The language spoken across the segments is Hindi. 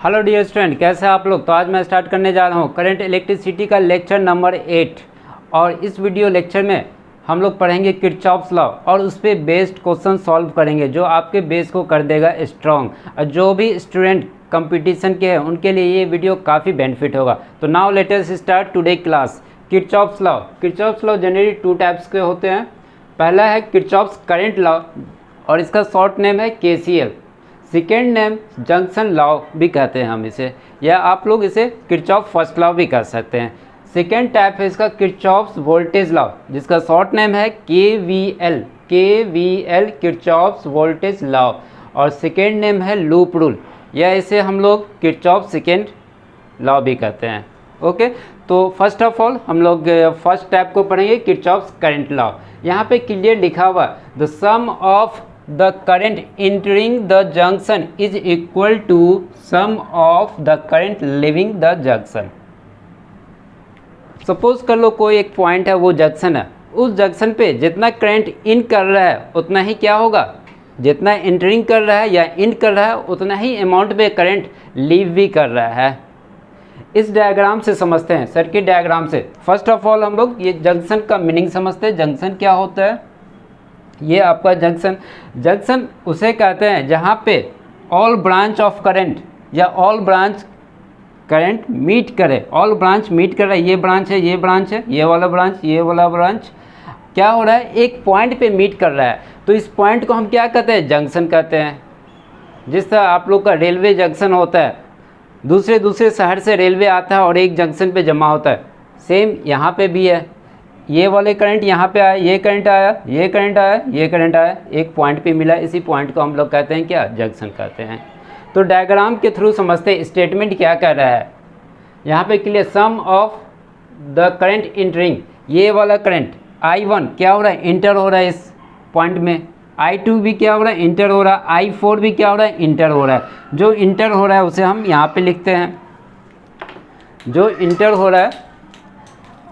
हेलो डियर स्टूडेंट, कैसे हैं आप लोग। तो आज मैं स्टार्ट करने जा रहा हूँ करंट इलेक्ट्रिसिटी का लेक्चर नंबर 8। और इस वीडियो लेक्चर में हम लोग पढ़ेंगे किरचॉफ्स लॉ और उस पर बेस्ड क्वेश्चन सॉल्व करेंगे जो आपके बेस को कर देगा स्ट्रॉन्ग। और जो भी स्टूडेंट कंपटीशन के हैं उनके लिए ये वीडियो काफ़ी बेनिफिट होगा। तो now let us start today class. Kirchhoff's law generally two types के होते हैं। पहला है किरचॉफ्स करंट लॉ और इसका शॉर्ट नेम है KCL। Second name junction law भी कहते हैं हम इसे, या आप लोग इसे किरचॉफ फर्स्ट लॉ भी कह सकते हैं। सेकेंड टाइप है इसका किरचॉफ्स वोल्टेज लॉ, जिसका शॉर्ट नेम है KVL किरचॉफ्स वोल्टेज लॉ। और सेकेंड नेम है लूप रूल, या इसे हम लोग किरचॉफ सेकेंड लॉ भी कहते हैं। ओके, तो फर्स्ट ऑफ ऑल हम लोग फर्स्ट टाइप को पढ़ेंगे किरचॉफ्स करंट लॉ। यहाँ पे क्लियर लिखा हुआ the sum of the current entering the junction is equal to sum of the current leaving the junction। Suppose कर लो कोई एक पॉइंट है, वो जंक्शन है, उस जंक्शन पे जितना करंट इन कर रहा है उतना ही क्या होगा, जितना एंटरिंग कर रहा है या इन कर रहा है उतना ही अमाउंट पे करंट लीव भी कर रहा है। इस डायग्राम से समझते हैं, सर्किट डायग्राम से। फर्स्ट ऑफ ऑल हम लोग ये जंक्शन का मीनिंग समझते हैं। जंक्शन क्या होता है, ये आपका जंक्शन उसे कहते हैं जहाँ पे ऑल ब्रांच ऑफ करंट या ऑल ब्रांच करंट मीट करे। ऑल ब्रांच मीट कर रहा है, ये ब्रांच है, ये ब्रांच है, ये वाला ब्रांच, ये वाला ब्रांच क्या हो रहा है, एक पॉइंट पे मीट कर रहा है। तो इस पॉइंट को हम क्या कहते हैं, जंक्शन कहते हैं। जिस तरह आप लोग का रेलवे जंक्शन होता है, दूसरे शहर से रेलवे आता है और एक जंक्शन पे जमा होता है, सेम यहाँ पे भी है। ये वाले करंट यहाँ पे आया, ये करंट आया, ये करंट आया, ये करंट आया, एक पॉइंट पे मिला। इसी पॉइंट को हम लोग कहते हैं क्या, जंक्शन कहते हैं। तो डायग्राम के थ्रू समझते हैं स्टेटमेंट क्या कर रहा है। यहाँ पे clear sum of the current entering, ये वाला करंट I1 क्या हो रहा है, इंटर हो रहा है इस पॉइंट में। I2 भी क्या हो रहा है, इंटर हो रहा है। I4 भी क्या हो रहा है, इंटर हो रहा है। जो इंटर हो रहा है उसे हम यहाँ पे लिखते हैं। जो इंटर हो रहा है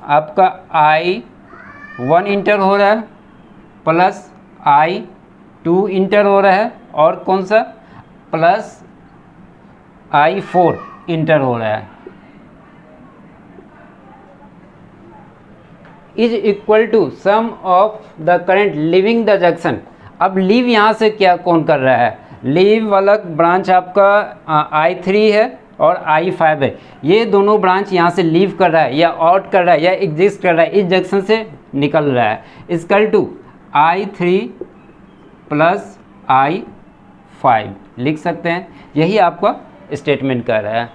आपका I1 इंटर हो रहा है, प्लस I2 इंटर हो रहा है, और कौन सा, प्लस I4 इंटर हो रहा है, is equal to sum of the current leaving the junction. अब लीव यहाँ से क्या कौन कर रहा है, लीव वाला ब्रांच आपका I3 है और I5 है। ये दोनों ब्रांच यहाँ से लीव कर रहा है या आउट कर रहा है या एग्जिस्ट कर रहा है, इस जंक्शन से निकल रहा है। Equal to I3 plus I5 लिख सकते हैं। यही आपका स्टेटमेंट कर रहा है।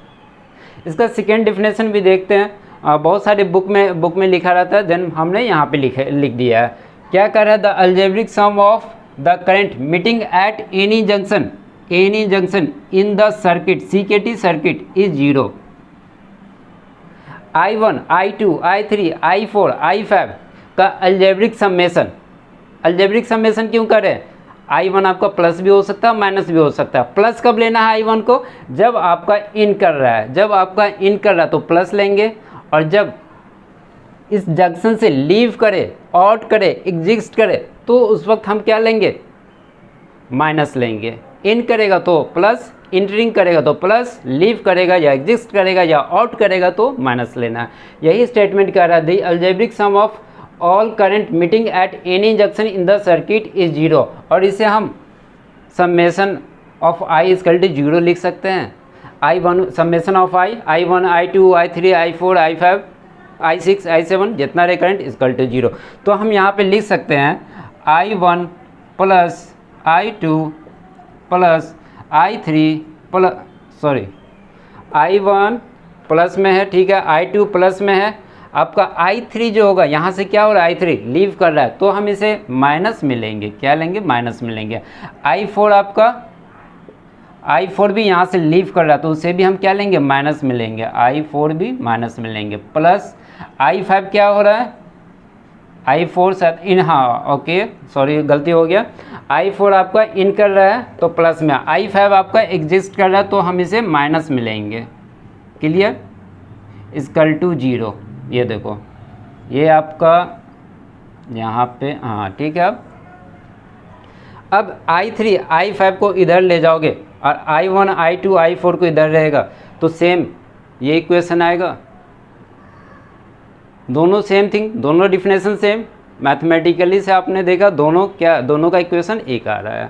इसका सेकेंड डिफिनेशन भी देखते हैं। बहुत सारे बुक में लिखा रहता है, देन हमने यहाँ पे लिख दिया है। क्या कर रहा है, the algebraic sum of the current meeting at any junction in the circuit CKT circuit is 0। I1 I2 I3 I4 I5 का अलजेब्रिक समेशन क्यों करें। I1 आपका प्लस भी हो सकता है, माइनस भी हो सकता है। प्लस कब लेना है I1 को, जब आपका इन कर रहा है। जब आपका इन कर रहा है तो प्लस लेंगे, और जब इस जंक्शन से लीव करे, आउट करे, एग्जिस्ट करे, तो उस वक्त हम क्या लेंगे, माइनस लेंगे। इन करेगा तो प्लस, इंटरिंग करेगा तो प्लस, लीव करेगा या एग्जिस्ट करेगा या आउट करेगा तो माइनस लेना है। यही स्टेटमेंट कह रहा है, the algebraic sum of all current meeting at any junction in the circuit is 0। और इसे हम summation of I equal to 0 लिख सकते हैं। I1 summation of I1 I2 I3 I4 I5 I6 I7 जितना रहे करंट इक्वल टू 0। तो हम यहाँ पे लिख सकते हैं I1 plus I2 plus I3 I1 plus में है, ठीक है, I2 प्लस में है। आपका I3 जो होगा यहाँ से क्या हो रहा है, I3 लीव कर रहा है, तो हम इसे माइनस में लेंगे। क्या लेंगे, माइनस में लेंगे। I4 आपका I4 भी यहाँ से लीव कर रहा है, तो उसे भी हम क्या लेंगे, माइनस में लेंगे। I4 भी माइनस में लेंगे। प्लस I5 क्या हो रहा है, I4 साथ इन, हाँ ओके सॉरी गलती हो गया। I4 आपका इन कर रहा है तो प्लस में, I5 आपका एग्जिस्ट कर रहा है तो हम इसे माइनस में लेंगे। Clear, equal to 0। ये देखो, ये आपका यहाँ पे, हाँ ठीक है। अब I3 I5 को इधर ले जाओगे और I1 I2 I4 को इधर रहेगा, तो सेम ये इक्वेशन आएगा। दोनों सेम थिंग, दोनों डिफिनेशन सेम, मैथमेटिकली से आपने देखा दोनों क्या, दोनों का इक्वेशन एक आ रहा है।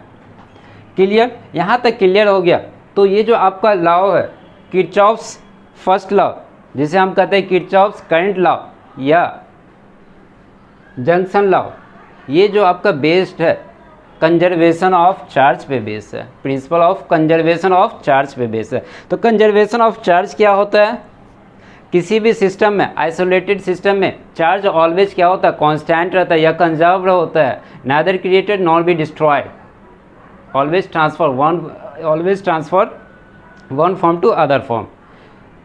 क्लियर, यहाँ तक क्लियर हो गया। तो ये जो आपका लॉ है किरचॉफ्स फर्स्ट लॉ, जिसे हम कहते हैं किरचॉफ्स करंट लॉ या जंक्शन लॉ, ये जो आपका बेस्ड है कंजर्वेशन ऑफ चार्ज पे बेस है, principle of conservation of charge पे बेस है। तो कंजर्वेशन ऑफ चार्ज क्या होता है, किसी भी सिस्टम में, आइसोलेटेड सिस्टम में चार्ज ऑलवेज क्या होता है, कांस्टेंट रहता है या कंजर्व होता है, neither created nor be destroyed, always transfer one form to other form.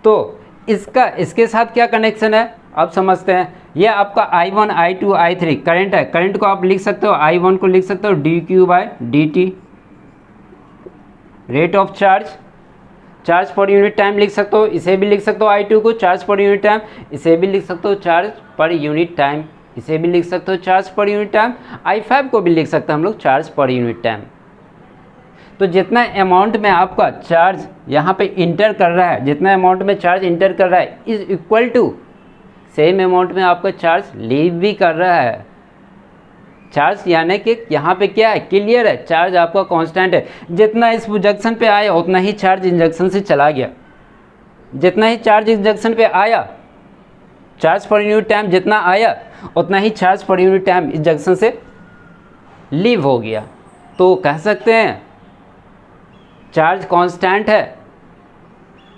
तो इसके साथ क्या कनेक्शन है अब समझते हैं। ये आपका I1 I2 I3 करंट है, करंट को आप लिख सकते हो, I1 को लिख सकते हो dq/dt, rate of charge, charge पर यूनिट टाइम लिख सकते हो, इसे भी लिख सकते हो I2 को चार्ज पर यूनिट टाइम, इसे भी लिख सकते हो चार्ज पर यूनिट टाइम, इसे भी लिख सकते हो चार्ज पर यूनिट टाइम, I5 को भी लिख सकते हैं हम लोग चार्ज पर यूनिट टाइम। तो जितना अमाउंट में आपका चार्ज यहाँ पे इंटर कर रहा है, जितना अमाउंट में चार्ज इंटर कर रहा है is equal to same amount में आपका चार्ज लीव भी कर रहा है। चार्ज यानी कि यहाँ पे क्या है, क्लियर है, चार्ज आपका कांस्टेंट है, जितना इस जंक्शन पे आया उतना ही चार्ज इस जंक्शन से चला गया, जितना ही चार्ज इस जंक्शन पे आया, चार्ज पर यूनिट टाइम जितना आया उतना ही चार्ज पर यूनिट टाइम इस जंक्शन से लीव हो गया। तो कह सकते हैं चार्ज कांस्टेंट है,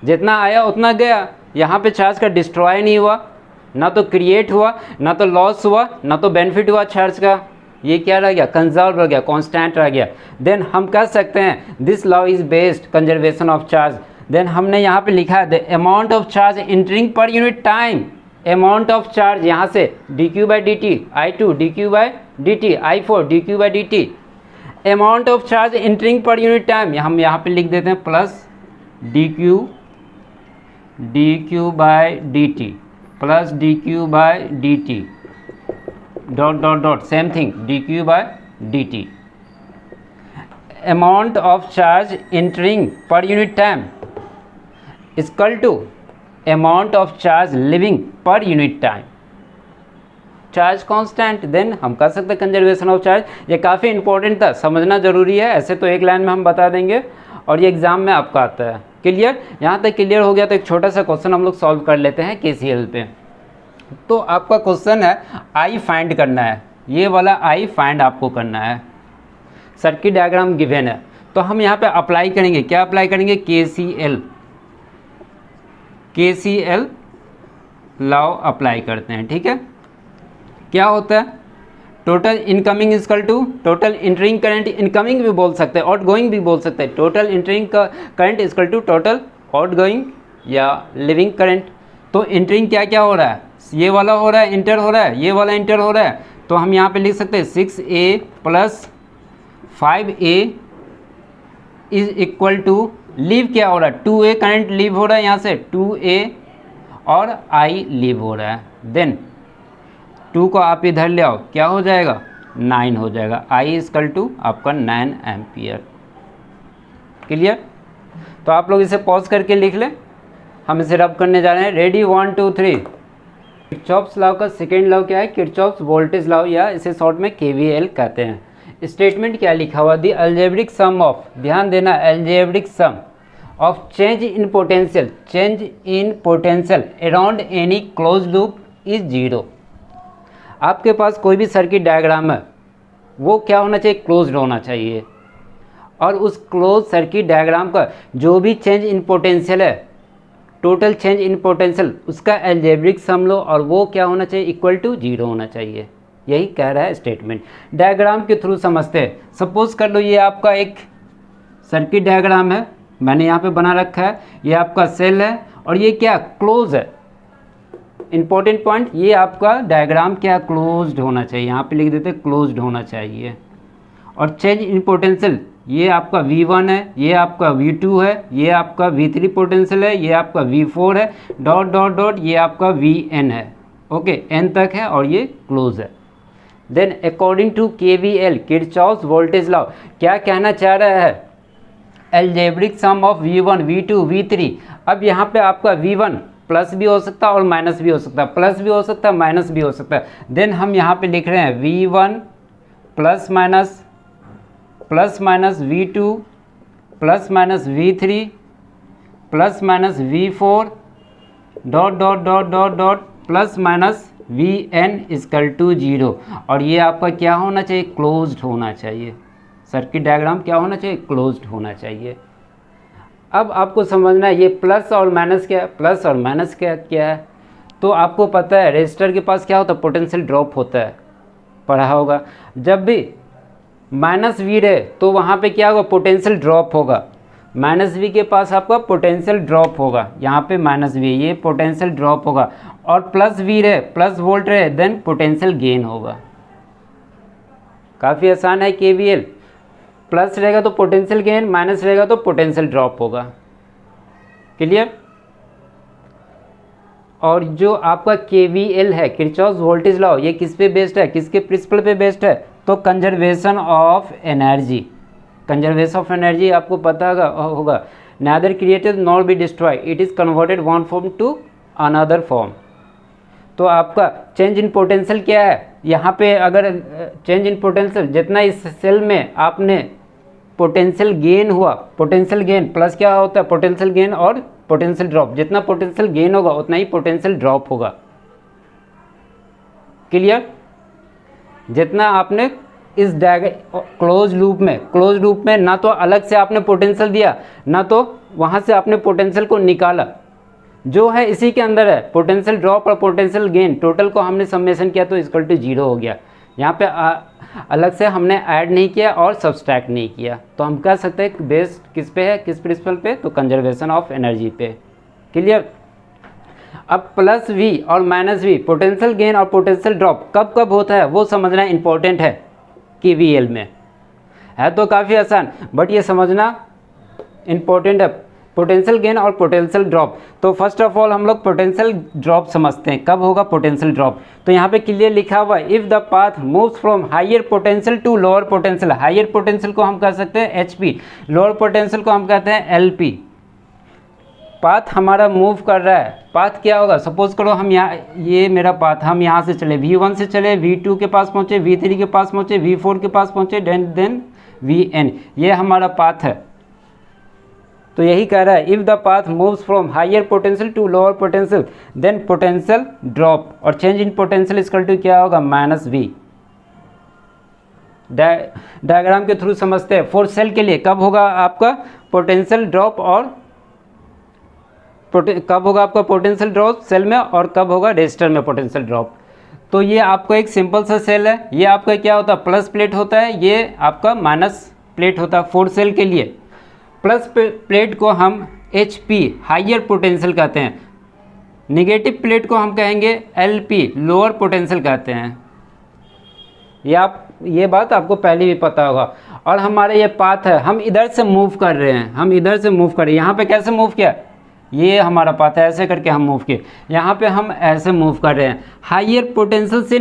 जितना आया उतना गया, यहाँ पे चार्ज का डिस्ट्रॉय नहीं हुआ, ना तो क्रिएट हुआ, ना तो लॉस हुआ, ना तो बेनिफिट हुआ चार्ज का, ये क्या रह गया, कंजर्व रह गया, कांस्टेंट रह गया। देन हम कह सकते हैं this law is based conservation of charge. Then हमने यहाँ पे लिखा है the amount of charge entering per unit time, amount of charge यहाँ से dq/dt, I2 dq/dt, I4 dq/dt, amount of charge entering per unit time, हम यहाँ पे लिख देते हैं plus dq/dt plus dq/dt dot dot dot same thing dq/dt, amount of charge entering per unit time equal to amount of charge living per unit time, charge constant. Then हम कर सकते हैं कंजर्वेशन ऑफ चार्ज। ये काफ़ी इंपॉर्टेंट था, समझना जरूरी है, ऐसे तो एक लाइन में हम बता देंगे और ये एग्जाम में आपका आता है। क्लियर, यहाँ तक क्लियर हो गया तो एक छोटा सा क्वेश्चन हम लोग सॉल्व कर लेते हैं KCL पे। तो आपका क्वेश्चन है I फाइंड करना है, ये वाला I फाइंड आपको करना है, सर्किट डायग्राम गिवन है, तो हम यहाँ पे अप्लाई करेंगे, क्या अप्लाई करेंगे, KCL लॉ अप्लाई करते हैं। ठीक है, क्या होता है, total incoming equal to total entering current, incoming भी बोल सकते हैं, आउट गोइंग भी बोल सकते हैं, total entering current equal to total outgoing या लिविंग करंट। तो इंटरिंग क्या क्या हो रहा है, ये वाला हो रहा है, इंटर हो रहा है, ये वाला इंटर हो रहा है, तो हम यहाँ पे लिख सकते हैं 6A plus 5A is equal to leave क्या हो रहा है, 2A करंट लीव हो रहा है, यहाँ से 2A और I लीव हो रहा है। देन 2 को आप इधर ले आओ, क्या हो जाएगा, 9 हो जाएगा, I इक्वल टू आपका 9 एम्पियर। क्लियर, तो आप लोग इसे पॉज करके लिख लें, हम इसे रब करने जा रहे हैं। रेडी, 1 2 3। किरचॉफ्स लॉ का सेकेंड लॉ क्या है, किरचॉफ्स वोल्टेज लॉ या इसे शॉर्ट में KVL कहते हैं। स्टेटमेंट क्या लिखा हुआ, द अलजेब्रिक सम ऑफ, ध्यान देना, algebraic sum of change in potential around any close loop is 0। आपके पास कोई भी सर्किट डायग्राम है, वो क्या होना चाहिए, क्लोज्ड होना चाहिए, और उस क्लोज सर्किट डायग्राम का जो भी चेंज इन पोटेंशियल है, टोटल चेंज इन पोटेंशियल, उसका अलजेब्रिक सम लो और वो क्या होना चाहिए, इक्वल टू 0 होना चाहिए। यही कह रहा है स्टेटमेंट। डायग्राम के थ्रू समझते हैं। सपोज कर लो ये आपका एक सर्किट डायग्राम है, मैंने यहाँ पे बना रखा है, ये आपका सेल है और ये क्या, क्लोज है। इंपॉर्टेंट पॉइंट, ये आपका डायग्राम क्या, क्लोज्ड होना चाहिए, यहाँ पे लिख देते क्लोज्ड होना चाहिए। और चेंज इन पोटेंशियल, ये आपका V1 है, ये आपका V2 है, ये आपका V3 पोटेंशियल है, ये आपका V4 है, डॉट डॉट डॉट, ये आपका Vn है। ओके, n तक है और ये क्लोज है। Then according to KVL Kirchhoff's voltage law क्या कहना चाह रहा है, algebraic sum of V1 V2 V3। अब यहाँ पे आपका V1 प्लस भी हो सकता है और माइनस भी हो सकता है, प्लस भी हो सकता है माइनस भी हो सकता है। देन हम यहाँ पे लिख रहे हैं V1 plus minus V2 plus minus V3 plus minus V4 dot dot dot dot dot plus minus Vn equal to 0। और ये आपका क्या होना चाहिए, क्लोज्ड होना चाहिए। सर्किट डायग्राम क्या होना चाहिए, क्लोज्ड होना चाहिए। अब आपको समझना है ये प्लस और माइनस क्या है, प्लस और माइनस क्या है। तो आपको पता है रेजिस्टर के पास क्या होता है, पोटेंशियल ड्रॉप होता है, पढ़ा होगा। जब भी माइनस V रहे तो वहाँ पे क्या होगा, पोटेंशियल ड्रॉप होगा। माइनस V के पास आपका पोटेंशियल ड्रॉप होगा, यहाँ पे माइनस V ये पोटेंशियल ड्रॉप होगा। और प्लस V रहे, प्लस वोल्ट रहे, देन पोटेंशियल गेन होगा। काफ़ी आसान है KVL। प्लस रहेगा तो पोटेंशियल गेन, माइनस रहेगा तो पोटेंशियल ड्रॉप होगा। क्लियर। और जो आपका KVL है किरचॉफ्स वोल्टेज लॉ, ये किस पे बेस्ड है, किसके प्रिंसिपल पे बेस्ड है, तो conservation of energy. Conservation of energy आपको पता होगा neither created nor be destroy, it is converted one form to another form. तो आपका चेंज इन पोटेंशियल क्या है, यहाँ पे अगर चेंज इन पोटेंशियल जितना इस सेल में आपने पोटेंशियल गेन हुआ, पोटेंशियल गेन प्लस क्या होता है, पोटेंशियल गेन और पोटेंशियल ड्रॉप, जितना पोटेंशियल गेन होगा उतना ही पोटेंशियल ड्रॉप होगा। क्लियर। जितना आपने इस क्लोज लूप में ना तो अलग से आपने पोटेंशियल दिया, ना तो वहाँ से आपने पोटेंशियल को निकाला, जो है इसी के अंदर है। पोटेंशियल ड्रॉप और पोटेंशियल गेन टोटल को हमने समेशन किया तो इक्वल टू 0 हो गया। यहाँ पे अलग से हमने ऐड नहीं किया और सब्सट्रैक्ट नहीं किया। तो हम कह सकते हैं बेस्ड किस पे है, किस प्रिंसिपल पे, तो कंजर्वेशन ऑफ एनर्जी पे। क्लियर। अब प्लस V और माइनस V पोटेंशियल गेन और पोटेंशियल ड्रॉप कब कब होता है वो समझना इंपॉर्टेंट है। KVL में है तो काफ़ी आसान, बट ये समझना इंपॉर्टेंट है, पोटेंशियल गेन और पोटेंशियल ड्रॉप। तो फर्स्ट ऑफ ऑल हम लोग पोटेंशियल ड्रॉप समझते हैं, कब होगा पोटेंशियल ड्रॉप। तो यहाँ पे क्लियर लिखा हुआ है, if the path moves from higher potential to lower potential. Higher potential को हम कह सकते हैं HP, लोअर पोटेंशियल को हम कहते हैं LP। पाथ हमारा मूव कर रहा है, पाथ क्या होगा, सपोज करो हम यहाँ, ये मेरा पाथ, हम यहाँ से चले V1 से चले, V2 के पास पहुँचे, V3 के पास पहुँचे, V4 के पास पहुँचे, देन Vn, ये हमारा पाथ है। तो यही कह रहा है, if the path moves from higher potential to lower potential then potential drop, और change in potential equal to क्या होगा, माइनस V। डायग्राम के थ्रू समझते हैं। फॉर सेल के लिए कब होगा आपका पोटेंशियल ड्रॉप, और कब होगा आपका पोटेंशियल ड्रॉप सेल में, और कब होगा रेजिस्टर में पोटेंशियल ड्रॉप। तो ये आपका एक सिंपल सा सेल है, ये आपका क्या होता है, प्लस प्लेट होता है, ये आपका माइनस प्लेट होता है। 4 सेल के लिए प्लस प्लेट को हम HP हायर पोटेंशियल कहते हैं, निगेटिव प्लेट को हम कहेंगे LP लोअर पोटेंशियल कहते हैं। ये बात आपको पहले भी पता होगा। और हमारे ये पाथ है, हम इधर से मूव कर रहे हैं, हम इधर से मूव कर रहे हैं। यहाँ पे कैसे मूव किया, ये हमारा पाथ है, ऐसे करके हम मूव किए। यहाँ पे हम ऐसे मूव कर रहे हैं, हायर पोटेंशियल से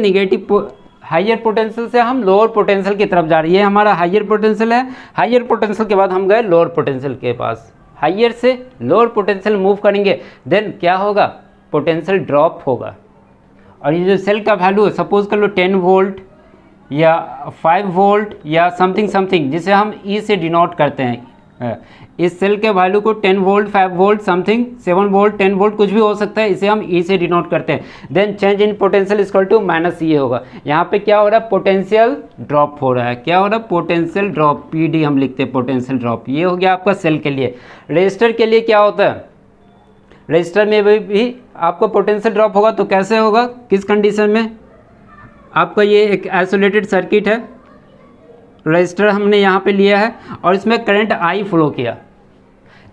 हायर पोटेंशियल से हम लोअर पोटेंशियल की तरफ जा रहे हैं। ये हमारा हायर पोटेंशियल है, हायर पोटेंशियल के बाद हम गए लोअर पोटेंशियल के पास। हायर से लोअर पोटेंशियल मूव करेंगे, देन क्या होगा, पोटेंशियल ड्रॉप होगा। और ये जो सेल का वैल्यू है, सपोज कर लो 10 वोल्ट या 5 वोल्ट या समथिंग, जिसे हम E से डिनोट करते हैं। इस सेल के वैल्यू को 10 volt, 5 volt, something 7 volt, 10 volt कुछ भी हो सकता है, इसे हम E से डिनोट करते हैं। Then change in potential equal to minus E होगा। यहाँ पे क्या हो रहा है, पोटेंशियल ड्रॉप हो रहा है। क्या हो रहा है, पोटेंशियल ड्रॉप, PD हम लिखते हैं पोटेंशियल ड्रॉप। ये हो गया आपका सेल के लिए। रजिस्टर के लिए क्या होता है, रजिस्टर में भी आपका पोटेंशियल ड्रॉप होगा। तो कैसे होगा, किस कंडीशन में, आपका ये एक आइसोलेटेड सर्किट है, रजिस्टर हमने यहाँ पे लिया है और इसमें करंट I फ्लो किया।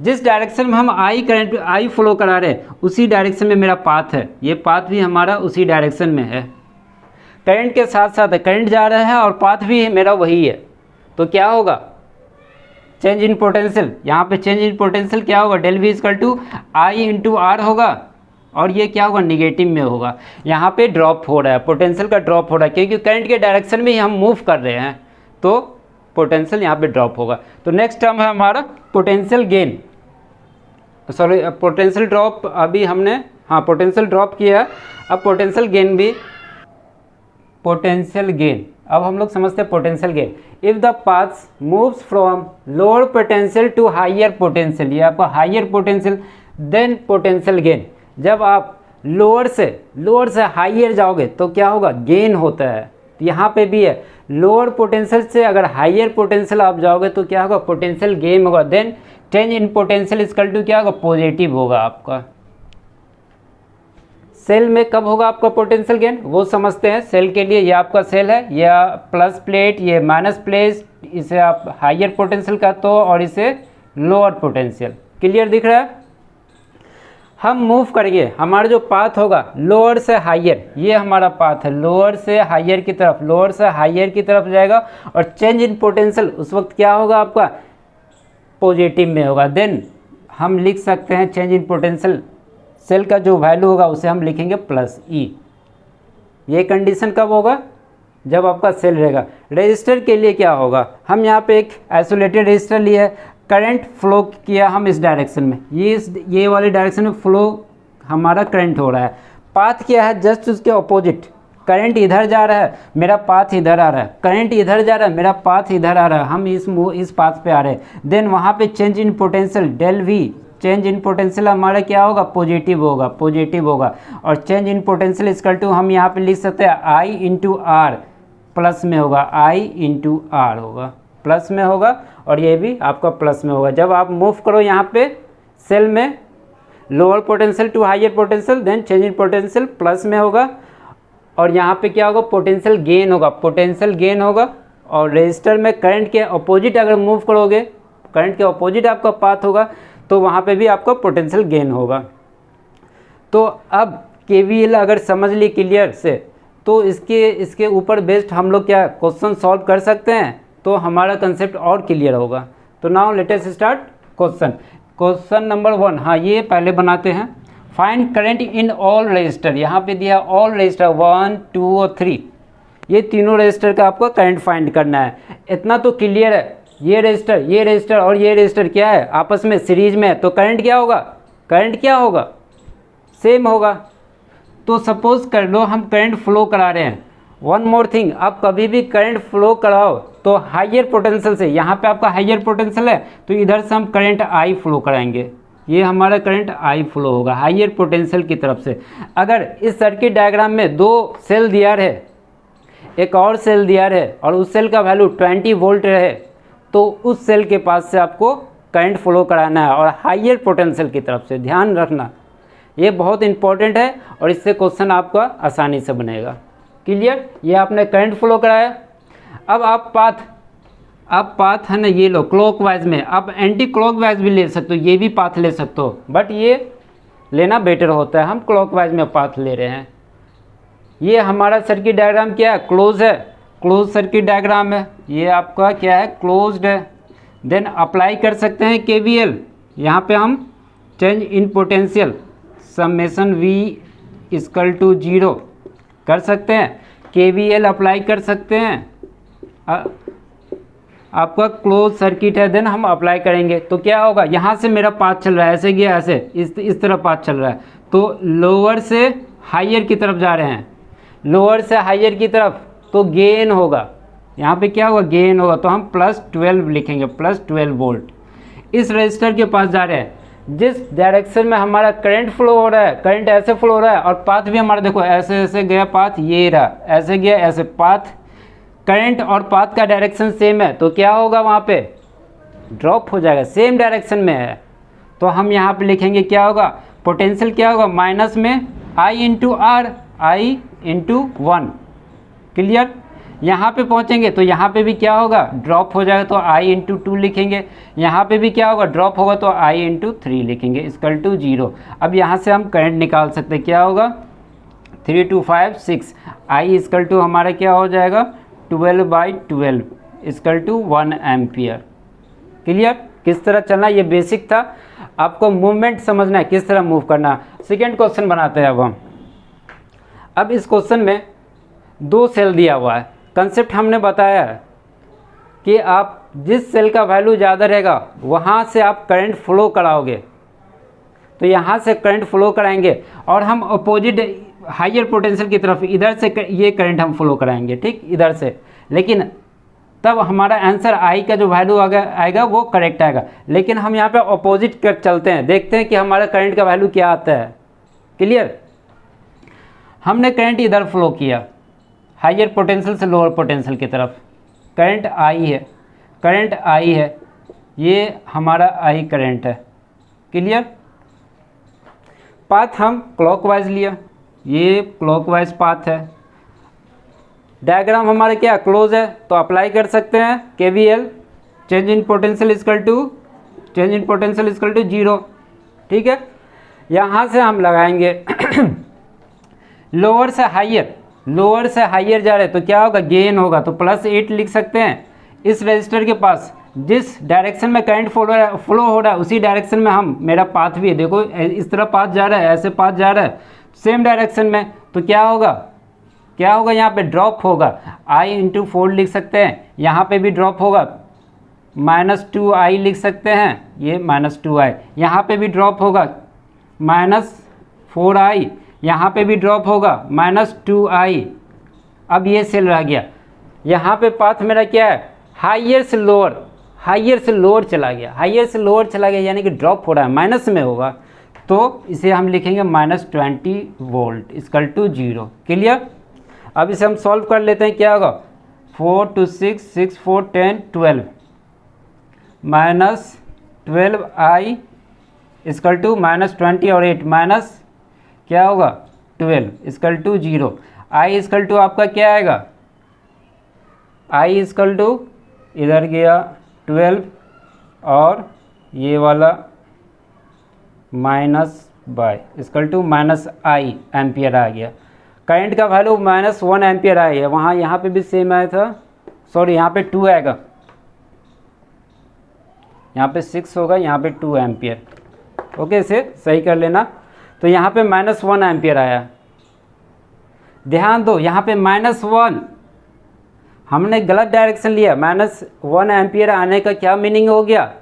जिस डायरेक्शन में हम I फ्लो करा रहे हैं उसी डायरेक्शन में मेरा पाथ है, ये पाथ भी हमारा उसी डायरेक्शन में है। करंट के साथ साथ करंट जा रहा है और पाथ भी मेरा वही है। तो क्या होगा, चेंज इन पोटेंशियल, यहाँ पे चेंज इन पोटेंशियल क्या होगा, del V equal to I into R होगा। और ये क्या होगा, निगेटिव में होगा। यहाँ पे ड्रॉप हो रहा है, पोटेंशियल का ड्रॉप हो रहा है, क्योंकि करंट के डायरेक्शन में ही हम मूव कर रहे हैं, तो पोटेंशियल यहाँ पे ड्रॉप होगा। तो नेक्स्ट टर्म है हमारा potential gain, sorry potential drop अभी हमने, हाँ पोटेंशियल ड्रॉप किया है, अब पोटेंशियल गेन भी, पोटेंशियल गेन अब हम लोग समझते हैं potential gain. If the path moves from lower potential to higher potential, ये आपका higher potential, then potential gain. जब आप लोअर से हायर जाओगे तो क्या होगा, गेन होता है। तो यहाँ पे भी है, लोअर पोटेंशियल से अगर हायर पोटेंशियल आप जाओगे तो क्या होगा, पोटेंशियल गेन होगा। Then change in potential equal to क्या होगा, पॉजिटिव होगा आपका। सेल में कब होगा आपका पोटेंशियल गेन, वो समझते हैं। सेल के लिए ये आपका सेल है, या प्लस प्लेट, ये माइनस प्लेट, इसे आप हायर पोटेंशियल कहते हो और इसे लोअर पोटेंशियल। क्लियर दिख रहा है। हम मूव करेंगे, हमारा जो पाथ होगा लोअर से हायर, ये हमारा पाथ है लोअर से हायर की तरफ, लोअर से हायर की तरफ जाएगा, और चेंज इन पोटेंशियल उस वक्त क्या होगा आपका, पॉजिटिव में होगा। देन हम लिख सकते हैं चेंज इन पोटेंशियल, सेल का जो वैल्यू होगा उसे हम लिखेंगे प्लस ई। ये कंडीशन कब होगा, जब आपका सेल रहेगा। रजिस्टर के लिए क्या होगा, हम यहाँ पे एक आइसोलेटेड रजिस्टर लिए, करंट फ्लो किया हम इस डायरेक्शन में, ये वाली डायरेक्शन में फ्लो हमारा करंट हो रहा है। पाथ क्या है, जस्ट उसके अपोजिट, करंट इधर जा रहा है, मेरा पाथ इधर आ रहा है, करंट इधर जा रहा है, मेरा पाथ इधर आ रहा है, हम इस पाथ पे आ रहे हैं। देन वहाँ पे change in potential del V, change in potential हमारा क्या होगा, पॉजिटिव होगा। और change in potential equal to हम यहाँ पे लिख सकते हैं आई इंटू आर, प्लस में होगा, आई इंटू आर होगा, प्लस में होगा, और ये भी आपका प्लस में होगा। जब आप मूव करो यहाँ पे सेल में lower potential to higher potential, then change in potential plus में होगा, और यहाँ पे क्या होगा, पोटेंशियल गेन होगा। और रजिस्टर में करंट के अपोजिट अगर मूव करोगे, करंट के अपोजिट आपका पाथ होगा, तो वहाँ पे भी आपका पोटेंशियल गेन होगा। तो अब केवीएल अगर समझ ली क्लियर से, तो इसके ऊपर बेस्ड हम लोग क्या क्वेश्चन सॉल्व कर सकते हैं, तो हमारा कंसेप्ट और क्लियर होगा। तो now let us start question number 1। हाँ, ये पहले बनाते हैं। Find current in all register, यहाँ पे दिया ऑल रजिस्टर 1, 2 और 3, ये तीनों रजिस्टर का आपको करंट फाइंड करना है। इतना तो क्लियर है, ये रजिस्टर और ये रजिस्टर क्या है, आपस में सीरीज में है, तो करंट क्या होगा, सेम होगा। तो सपोज कर लो हम करंट फ्लो करा रहे हैं। वन मोर थिंग, आप कभी भी करंट फ्लो कराओ तो हायर पोटेंशियल से, यहाँ पे आपका हायर पोटेंशियल है तो इधर से हम करंट आई फ्लो कराएंगे, ये हमारा करंट आई फ्लो होगा हायर पोटेंशियल की तरफ से। अगर इस सर्किट डायग्राम में 2 सेल दिया रहे, एक और सेल दिया रहे, और उस सेल का वैल्यू 20 वोल्ट रहे, तो उस सेल के पास से आपको करंट फ्लो कराना है, और हायर पोटेंशियल की तरफ से। ध्यान रखना, ये बहुत इंपॉर्टेंट है, और इससे क्वेश्चन आपका आसानी से बनेगा। क्लियर, ये आपने करंट फ्लो कराया। अब आप पाथ है ना, ये लो क्लॉकवाइज में, आप एंटी क्लॉकवाइज भी ले सकते हो, ये भी पाथ ले सकते हो, बट ये लेना बेटर होता है। हम क्लॉकवाइज में पाथ ले रहे हैं। ये हमारा सर्किट डायग्राम क्या है, क्लोज सर्किट डायग्राम है, ये आपका क्या है, क्लोज्ड है। देन अप्लाई कर सकते हैं केवीएल, यहाँ पे हम change in potential summation V equal to 0 कर सकते हैं, केवीएल अप्लाई कर सकते हैं। आपका क्लोज सर्किट है, देन हम अप्लाई करेंगे तो क्या होगा, यहाँ से मेरा पाथ चल रहा है, ऐसे गया, ऐसे इस तरह पाथ चल रहा है, तो लोअर से हायर की तरफ जा रहे हैं, लोअर से हायर की तरफ, तो गेन होगा, यहाँ पे क्या होगा, गेन होगा, तो हम +12 लिखेंगे, +12 वोल्ट। इस रजिस्टर के पास जा रहे हैं, जिस डायरेक्शन में हमारा करंट फ्लो हो रहा है, करंट ऐसे फ्लो हो रहा है, और पाथ भी हमारा देखो ऐसे ऐसे गया पाथ, ये रहा, ऐसे गया, ऐसे पाथ, करंट और पाथ का डायरेक्शन सेम है, तो क्या होगा, वहाँ पे ड्रॉप हो जाएगा, सेम डायरेक्शन में है। तो हम यहाँ पे लिखेंगे क्या होगा, पोटेंशियल क्या होगा, माइनस में I into R, I into 1। Clear, यहाँ पे पहुँचेंगे तो यहाँ पे भी क्या होगा, ड्रॉप हो जाएगा, तो आई इंटू 2 लिखेंगे। यहाँ पे भी क्या होगा, ड्रॉप होगा, तो आई इंटू 3 लिखेंगे, इक्वल टू 0। अब यहाँ से हम करंट निकाल सकते हैं, क्या होगा, 3 2 5 6, आई इक्वल टू हमारा क्या हो जाएगा, 12/12 इक्वल टू 1 एम्पियर। क्लियर, किस तरह चलना, ये बेसिक था। आपको मूवमेंट समझना है, किस तरह मूव करना। सेकेंड क्वेश्चन बनाते हैं अब हम। अब इस क्वेश्चन में 2 सेल दिया हुआ है। कंसेप्ट हमने बताया है कि आप जिस सेल का वैल्यू ज़्यादा रहेगा वहाँ से आप करंट फ्लो कराओगे, तो यहाँ से करंट फ्लो कराएंगे और हम अपोजिट हाइयर पोटेंशियल की तरफ इधर से ये करंट हम फ्लो कराएंगे, ठीक, इधर से। लेकिन तब हमारा आंसर आई का जो वैल्यू आएगा वो करेक्ट आएगा। लेकिन हम यहाँ पे अपोजिट कर चलते हैं, देखते हैं कि हमारा करंट का वैल्यू क्या आता है। क्लियर? हमने करंट इधर फ्लो किया, हाइयर पोटेंशियल से लोअर पोटेंशियल की तरफ। करंट आई है, करंट आई है, ये हमारा आई करंट है। क्लियर? पाथ हम क्लॉकवाइज लिया, ये क्लॉकवाइज पाथ है। डायग्राम हमारा क्या क्लोज है, तो अप्लाई कर सकते हैं KVL, change in potential equal to 0। ठीक है, यहाँ से हम लगाएंगे लोअर से हाइयर जा रहे तो क्या होगा, गेन होगा, तो +8 लिख सकते हैं। इस रजिस्टर के पास जिस डायरेक्शन में करंट फ्लो हो रहा है उसी डायरेक्शन में हम, मेरा पाथ भी है, देखो इस तरह पाथ जा रहा है, ऐसे पाथ जा रहा है सेम डायरेक्शन में, तो क्या होगा यहाँ पे ड्रॉप होगा। I × 4 लिख सकते हैं, यहाँ पे भी ड्रॉप होगा, -2I लिख सकते हैं, ये -2I, यहाँ पे भी ड्रॉप होगा, -4I, यहाँ पे भी ड्रॉप होगा, -2I। अब ये सेल रह गया, यहाँ पे पाथ मेरा क्या है, हाइयर से लोअर चला गया, यानी कि ड्रॉप हो रहा है, माइनस में होगा, तो इसे हम लिखेंगे -20 वोल्ट इक्वल टू 0। क्लियर? अब इसे हम सॉल्व कर लेते हैं, क्या होगा, 4 2 6 6 4 10 12 -12I इक्वल टू -20 और 8 माइनस क्या होगा 12 equal to 0। I equal to आपका क्या आएगा, I इक्वल टू इधर गया 12 और ये वाला -by equal to -I ampere आ गया। करंट का वैल्यू -1 एम्पियर आया है, वहाँ यहाँ पे भी सेम आया था, सॉरी यहाँ पे 2 आएगा, यहाँ पे 6 होगा, यहाँ पे 2 एम्पियर। ओके, इसे सही कर लेना। तो यहाँ पे -1 एम्पियर आया, ध्यान दो यहाँ पे -1, हमने गलत डायरेक्शन लिया। -1 एम्पियर आने का क्या मीनिंग हो गया,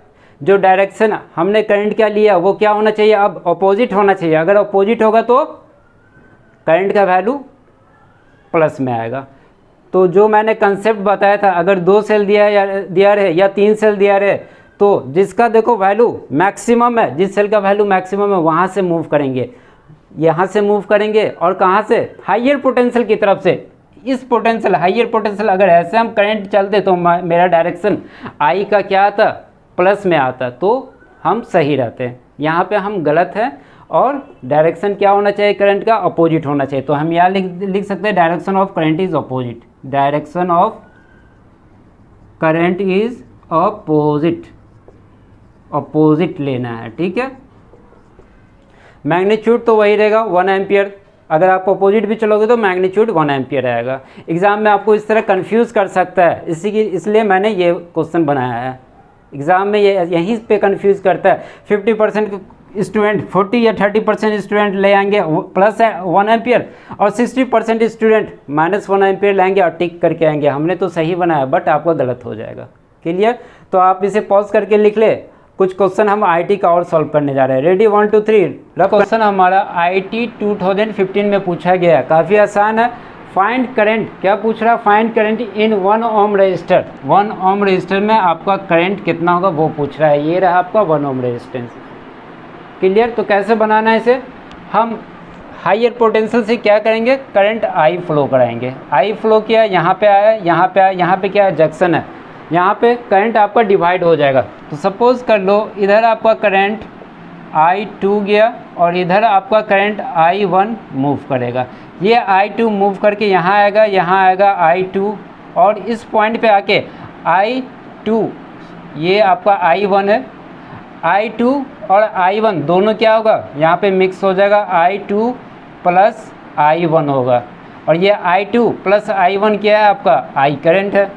जो डायरेक्शन हमने करंट क्या लिया वो क्या होना चाहिए, अब अपोजिट होना चाहिए। अगर अपोजिट होगा तो करंट का वैल्यू प्लस में आएगा। तो जो मैंने कंसेप्ट बताया था, अगर 2 सेल दिया रहे या 3 सेल दिया रहे, तो जिसका देखो वैल्यू मैक्सिमम है, जिस सेल का वैल्यू मैक्सिमम है वहाँ से मूव करेंगे, यहाँ से मूव करेंगे, और कहाँ से, हाइयर पोटेंशियल की तरफ से। इस पोटेंशियल, हाइयर पोटेंशियल, अगर ऐसे हम करंट चलते तो मेरा डायरेक्शन आई का क्या आता, प्लस में आता, तो हम सही रहते हैं। यहाँ पे हम गलत हैं, और डायरेक्शन क्या होना चाहिए करंट का, अपोजिट होना चाहिए। तो हम यहाँ लिख सकते हैं direction of current is opposite, direction of current is opposite लेना है। ठीक है, मैग्नीट्यूड तो वही रहेगा 1 एम्पियर, अगर आप अपोजिट भी चलोगे तो मैग्नीट्यूड 1 एम्पियर आएगा। एग्जाम में आपको इस तरह कंफ्यूज कर सकता है, इसलिए मैंने ये क्वेश्चन बनाया है। एग्जाम में ये यहीं पे कंफ्यूज करता है। 50% स्टूडेंट 40 या 30% स्टूडेंट ले आएंगे +1 एम्पियर, और 60% स्टूडेंट -1 एम्पियर लाएंगे और टिक करके आएंगे। हमने तो सही बनाया, बट आपका गलत हो जाएगा। क्लियर? तो आप इसे पॉज करके लिख ले। कुछ क्वेश्चन हम आईटी का और सॉल्व करने जा रहे हैं। रेडी 1 2 3। क्वेश्चन हमारा आईटी 2015 में पूछा गया है, काफ़ी आसान है। फाइंड करंट, क्या पूछ रहा है, find current in 1 ohm resistor. 1 ohm resistor में आपका करंट कितना होगा वो पूछ रहा है। ये रहा आपका 1 ओम रजिस्टेंस। क्लियर? तो कैसे बनाना है इसे, हम हाइयर पोटेंशियल से क्या करेंगे, करंट आई फ्लो कराएंगे। आई फ्लो किया, यहाँ पे आया, यहाँ पे आया, यहाँ पे क्या है, जंक्शन है, यहाँ पे करंट आपका डिवाइड हो जाएगा। तो सपोज कर लो इधर आपका करंट I2 गया और इधर आपका करंट I1 मूव करेगा। ये I2 मूव करके यहाँ आएगा I2, और इस पॉइंट पे आके I2, ये आपका I1 है, I2 और I1 दोनों क्या होगा, यहाँ पे मिक्स हो जाएगा, I2 प्लस I1 होगा, और ये I2 प्लस I1 क्या है, आपका I करंट है।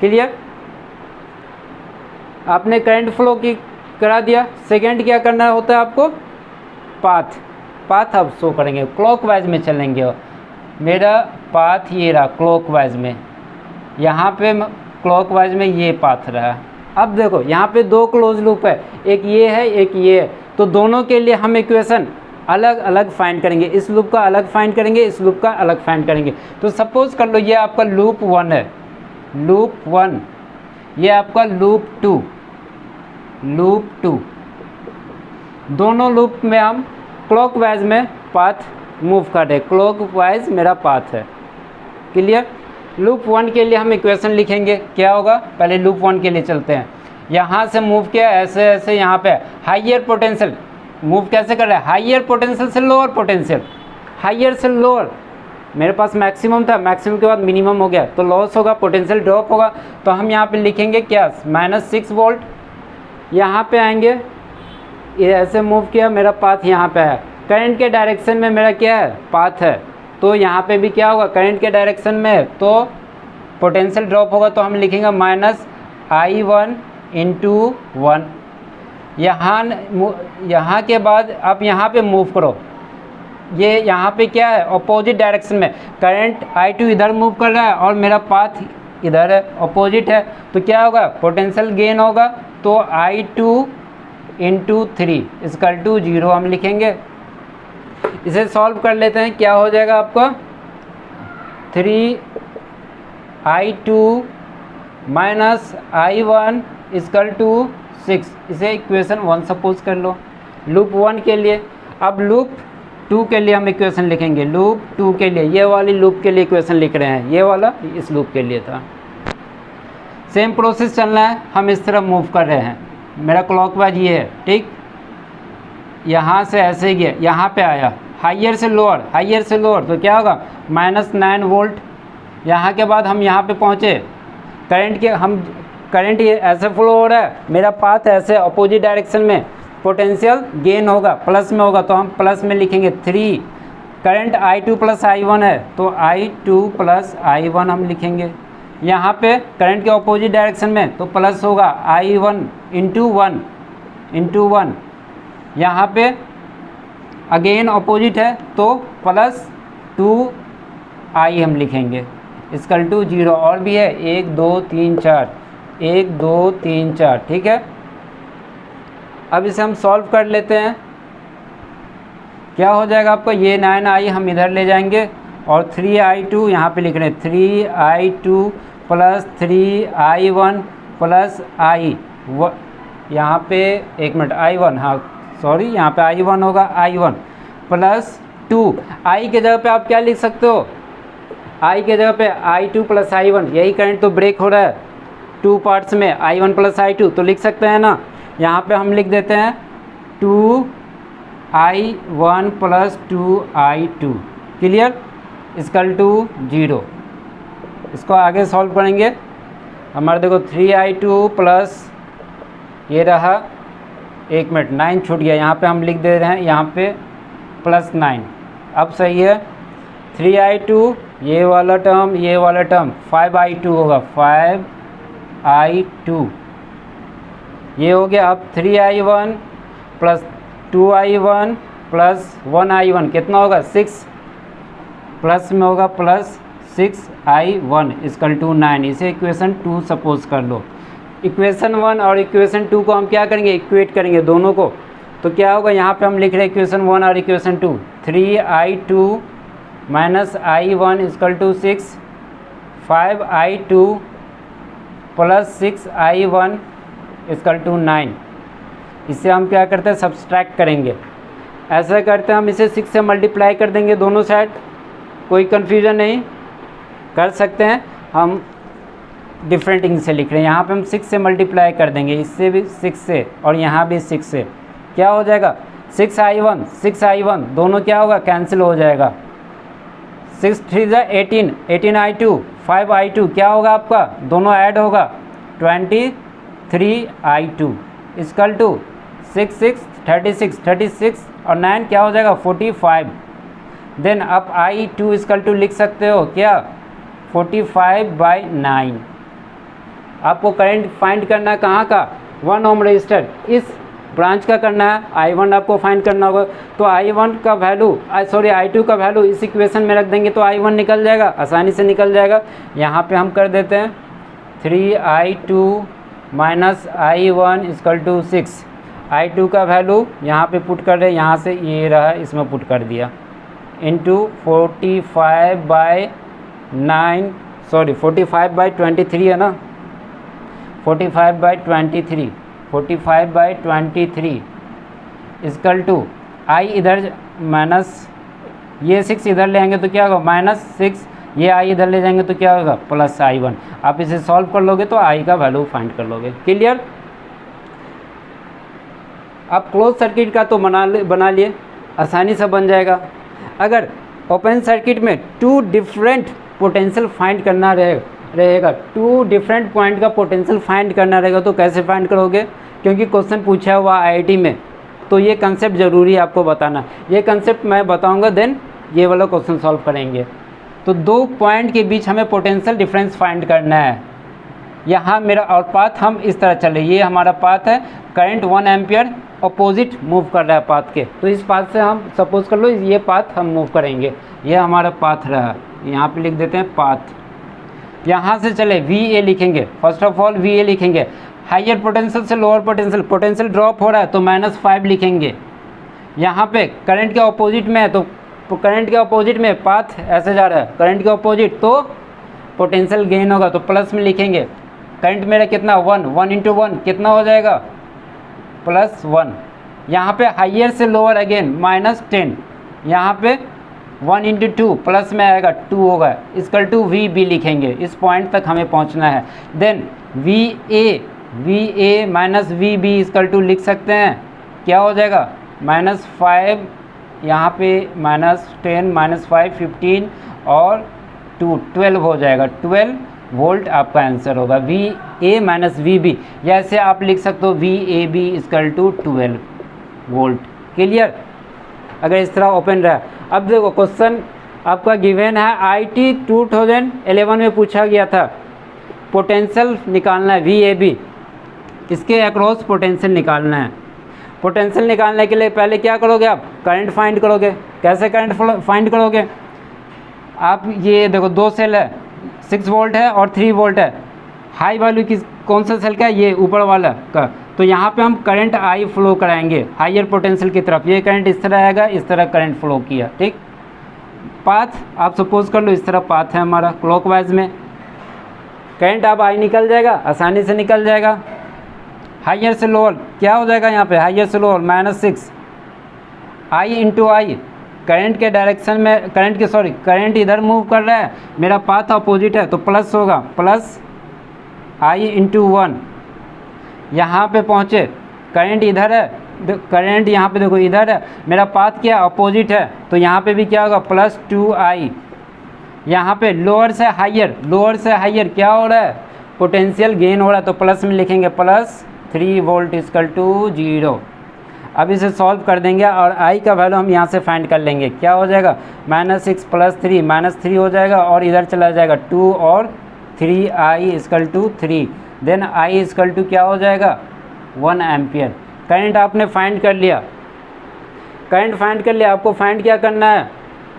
क्लियर? आपने करंट फ्लो की करा दिया। सेकंड क्या करना होता है आपको, पाथ आप शो करेंगे, क्लॉकवाइज में चलेंगे। मेरा पाथ ये रहा क्लॉकवाइज में, यहाँ पे क्लॉकवाइज में ये पाथ रहा। अब देखो यहाँ पे दो क्लोज लूप है, एक ये है एक ये है, तो दोनों के लिए हम इक्वेशन अलग अलग फाइंड करेंगे। इस लूप का अलग फाइंड करेंगे, इस लूप का अलग फाइंड करेंगे। तो सपोज कर लो ये आपका लूप 1 है, लूप 1, ये आपका लूप 2, दोनों लूप में हम क्लॉकवाइज में पाथ मूव कर रहे हैं, क्लॉकवाइज मेरा पाथ है। क्लियर। लूप 1 के लिए हम इक्वेशन लिखेंगे, क्या होगा, पहले लूप 1 के लिए चलते हैं। यहाँ से मूव किया ऐसे ऐसे, यहाँ पे हाइयर पोटेंशियल मूव कैसे कर रहा है, हाइयर पोटेंशियल से लोअर पोटेंशियल, हाइयर से लोअर। मेरे पास मैक्सिमम था, मैक्सिमम के बाद मिनिमम हो गया तो लॉस होगा, पोटेंशियल ड्रॉप होगा। तो हम यहाँ पे लिखेंगे क्या, -6 वोल्ट। यहाँ पे आएंगे, ये ऐसे मूव किया, मेरा पाथ यहाँ पे है, करंट के डायरेक्शन में मेरा क्या है, पाथ है। तो यहाँ पे भी क्या होगा, करंट के डायरेक्शन में, तो पोटेंशियल ड्रॉप होगा। तो हम लिखेंगे -I1 × 1। यहाँ के बाद आप यहाँ पे मूव करो, ये यहाँ पे क्या है, अपोजिट डायरेक्शन में, करंट I2 इधर मूव कर रहा है और मेरा पाथ इधर है, अपोजिट है। तो क्या होगा, पोटेंशियल गेन होगा। तो I2 × 3 = 0 हम लिखेंगे। इसे सॉल्व कर लेते हैं, क्या हो जाएगा आपका, 3I2 - I1 = 6। इसे इक्वेशन 1 सपोज कर लो लूप 1 के लिए। अब लूप 2 के लिए हम इक्वेशन लिखेंगे, लूप 2 के लिए, ये वाली लूप के लिए इक्वेशन लिख रहे हैं, ये वाला इस लूप के लिए था। सेम प्रोसेस चलना है, हम इस तरह मूव कर रहे हैं, मेरा क्लॉकवाइज ये है, ठीक। यहाँ से ऐसे गया, यहाँ पे आया, हाइयर से लोअर, हाइयर से लोअर, तो क्या होगा, -9 वोल्ट। यहाँ के बाद हम यहाँ पे पहुँचे, करंट ये ऐसे फ्लो हो रहा है, मेरा पाथ ऐसे अपोजिट डायरेक्शन में, पोटेंशियल गेन होगा, प्लस में होगा। तो हम प्लस में लिखेंगे 3, करंट I2 + I1 है, तो I2 + I1 हम लिखेंगे। यहाँ पे करंट के अपोजिट डायरेक्शन में, तो प्लस होगा I1 × 1। यहाँ पे अगेन अपोजिट है, तो +2I हम लिखेंगे, = 0। और भी है 1 2 3 4, 1 2 3 4, ठीक है। अब इसे हम सॉल्व कर लेते हैं, क्या हो जाएगा आपको, ये 9I हम इधर ले जाएंगे और 3I2 यहाँ पे लिख रहे हैं, 3I2 + 3I1 + I, यहाँ पे एक मिनट, I1, हाँ सॉरी, यहाँ पे I1 होगा, I1 + 2। I के जगह पे आप क्या लिख सकते हो, I के जगह पे I2 + I1, यही करंट तो ब्रेक हो रहा है 2 पार्ट्स में, I1 + I2, तो लिख सकते हैं ना। यहाँ पे हम लिख देते हैं 2I1 + 2I2, क्लियर, = 0। इसको आगे सॉल्व करेंगे, हमारे देखो 3I2 प्लस ये रहा, एक मिनट 9 छूट गया, यहाँ पे हम लिख दे रहे हैं, यहाँ पे +9, अब सही है। 3I2 ये वाला टर्म, ये वाला टर्म, 5I2 होगा, 5I2 ये हो गया। अब 3I1 + 2I1 + 1I1 कितना होगा, 6, प्लस में होगा +6I1 = 9। इसे इक्वेशन 2 सपोज कर लो। इक्वेशन 1 और इक्वेशन 2 को हम क्या करेंगे, इक्वेट करेंगे दोनों को। तो क्या होगा, यहाँ पे हम लिख रहे हैं इक्वेशन 1 और equation 2, 3I2 - I1 = 6, 5I2 + 6I1 = 9। इससे हम क्या करते हैं, सब्सट्रैक्ट करेंगे, ऐसा करते हैं हम, इसे 6 से मल्टीप्लाई कर देंगे दोनों साइड, कोई कन्फ्यूजन नहीं, कर सकते हैं हम। डिफरेंट इंक से लिख रहे हैं, यहाँ पे हम 6 से मल्टीप्लाई कर देंगे, इससे भी 6 से और यहाँ भी 6 से, क्या हो जाएगा, 6I1 दोनों क्या होगा, कैंसिल हो जाएगा। 6 3 18, 18I2, 5I2 क्या होगा आपका, दोनों ऐड होगा, 23I2 = 6 6 36, 36 और 9 क्या हो जाएगा, 45। देन आप I2 = लिख सकते हो क्या, 45/9। आपको करंट फाइंड करना है कहाँ का, 1 ओम रजिस्टर इस ब्रांच का करना है, I1 आपको फाइंड करना होगा। तो I1 का वैल्यू I2 का वैल्यू इस इक्वेशन में रख देंगे तो I1 निकल जाएगा, आसानी से निकल जाएगा। यहाँ पे हम कर देते हैं 3I2 minus I1 equal to 6। I2 का वैल्यू यहाँ पे पुट कर रहे हैं, यहाँ से ये रहा इसमें पुट कर दिया, इंटू 45/23 है ना, 45/23 इक्वल टू I इधर माइनस ये 6 इधर ले आएंगे तो क्या होगा -6, ये I इधर ले जाएंगे तो क्या होगा +I1। आप इसे सॉल्व कर लोगे तो I का वैल्यू फाइंड कर लोगे। क्लियर? आप क्लोज सर्किट का तो बना लिए, आसानी से बन जाएगा। अगर ओपन सर्किट में 2 डिफरेंट पोटेंशियल फाइंड करना रहेगा 2 डिफरेंट पॉइंट का पोटेंशियल फाइंड करना रहेगा तो कैसे फाइंड करोगे? क्योंकि क्वेश्चन पूछा हुआ IIT में, तो ये कंसेप्ट ज़रूरी है आपको बताना। ये कंसेप्ट मैं बताऊंगा, देन ये वाला क्वेश्चन सॉल्व करेंगे। तो 2 पॉइंट के बीच हमें पोटेंशियल डिफरेंस फाइंड करना है। यहाँ मेरा और पाथ हम इस तरह चले, ये हमारा पाथ है, करंट 1 एम्पियर अपोजिट मूव कर रहा है पाथ के। तो इस पाथ से हम सपोज कर लो ये पाथ हम मूव करेंगे, ये हमारा पाथ रहा, यहाँ पे लिख देते हैं पाथ। यहाँ से चले VA लिखेंगे, फर्स्ट ऑफ ऑल VA लिखेंगे, हाइयर पोटेंशियल से लोअर पोटेंशियल ड्रॉप हो रहा है तो -5 लिखेंगे। यहाँ पे करंट के ऑपोजिट में है तो करंट के ऑपोजिट में पाथ ऐसे जा रहा है, करंट के ऑपोजिट तो पोटेंशियल गेन होगा तो प्लस में लिखेंगे। करंट मेरा कितना 1 इंटू 1 कितना हो जाएगा +1। यहाँ पे हाइयर से लोअर अगेन -10, यहाँ पे 1 इंटू 2 प्लस में आएगा 2 होगा, इक्वल टू VB लिखेंगे। इस पॉइंट तक हमें पहुँचना है। Then VA minus VB equal to लिख सकते हैं, क्या हो जाएगा -5, यहाँ पे -10 -5 15 और 2 12 हो जाएगा, 12 वोल्ट आपका आंसर होगा। VA माइनस VB, या ऐसे आप लिख सकते हो VAB equal to 12 volt. Clear? अगर इस तरह ओपन रहा। अब देखो क्वेश्चन आपका गिवन है, IIT 2011 में पूछा गया था, पोटेंशियल निकालना है VAB, इसके अक्रॉस पोटेंशियल निकालना है। पोटेंशियल निकालने के लिए पहले क्या करोगे आप? करंट फाइंड करोगे। कैसे करंट फाइंड करोगे? आप ये देखो 2 सेल है, 6 वोल्ट है और 3 वोल्ट है। हाई वैल्यू किस कौन सा सेल का है? ये ऊपर वाला का। तो यहाँ पे हम करंट I फ्लो कराएंगे हाइयर पोटेंशियल की तरफ। ये करंट इस तरह आएगा, इस तरह करंट फ्लो किया, ठीक। पाथ आप सपोज कर लो इस तरह पाथ है हमारा क्लॉकवाइज में, करंट अब I निकल जाएगा, आसानी से निकल जाएगा। हाइयर से लोअर क्या हो जाएगा? यहाँ पे हाइयर से lower -6 I into I, current के डायरेक्शन में करंट इधर मूव कर रहा है, मेरा पाथ अपोजिट है तो प्लस होगा, प्लस I इंटू 1। यहाँ पे पहुँचे, करंट इधर है, करंट यहाँ पे देखो इधर है, मेरा पाथ क्या अपोजिट है तो यहाँ पे भी क्या होगा +2I। यहाँ पे लोअर से हाइयर क्या हो रहा है? पोटेंशियल गेन हो रहा है तो प्लस में लिखेंगे, +3 वोल्ट इक्वल टू 0। अब इसे सॉल्व कर देंगे और I का वैल्यू हम यहाँ से फाइंड कर लेंगे। क्या हो जाएगा? -6 + 3 -3 हो जाएगा और इधर चला जाएगा 2 और 3I equal to 3। Then I equal to क्या हो जाएगा 1 एम्पियर। करंट आपने फाइंड कर लिया, आपको फाइंड क्या करना है?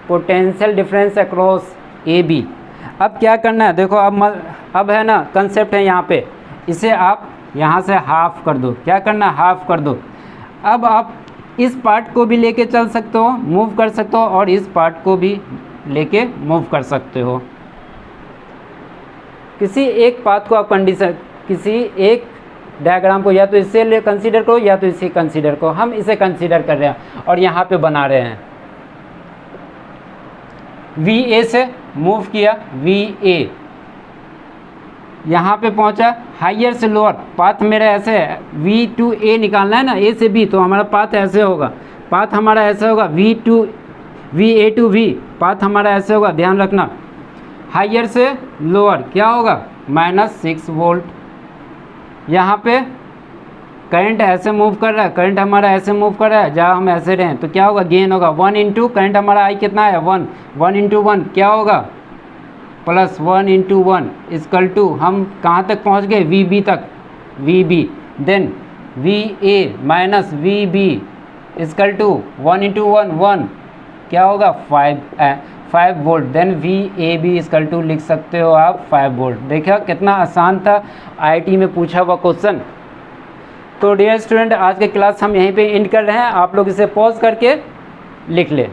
Potential difference across AB। अब क्या करना है? देखो अब है ना कंसेप्ट है यहाँ पे, इसे आप यहाँ से हाफ कर दो। क्या करना है? हाफ कर दो। अब आप इस पार्ट को भी लेके चल सकते हो, मूव कर सकते हो, और इस पार्ट को भी लेके मूव कर सकते हो। किसी एक पाथ को आप किसी एक डायग्राम को या तो इससे कंसीडर करो या तो इसे कंसीडर करो। हम इसे कंसीडर कर रहे हैं और यहाँ पे बना रहे हैं। VA से मूव किया, VA यहाँ पे पहुँचा, हाइयर से लोअर पाथ मेरा ऐसे है, V to A निकालना है ना, A से B, तो हमारा पाथ ऐसे होगा, पाथ हमारा ऐसे होगा, VA to V पाथ हमारा ऐसे होगा, ध्यान रखना। हाइयर से लोअर क्या होगा? -6 वोल्ट। यहाँ पे करंट ऐसे मूव कर रहा है, करंट हमारा ऐसे मूव कर रहा है, जहाँ हम ऐसे रहें तो क्या होगा? गेन होगा 1 इंटू करंट हमारा I कितना है 1 इंटू 1 क्या होगा? +1 इंटू 1 इक्वल टू हम कहाँ तक पहुँच गए? VB तक। VB then VA minus VB equal to 1 into 1 क्या होगा 5 volt. Then VAB equal to लिख सकते हो आप 5 वोल्ट। देखिए कितना आसान था IIT में पूछा हुआ क्वेश्चन। तो डियर स्टूडेंट, आज के क्लास हम यहीं पे एंड कर रहे हैं। आप लोग इसे पॉज करके लिख लें।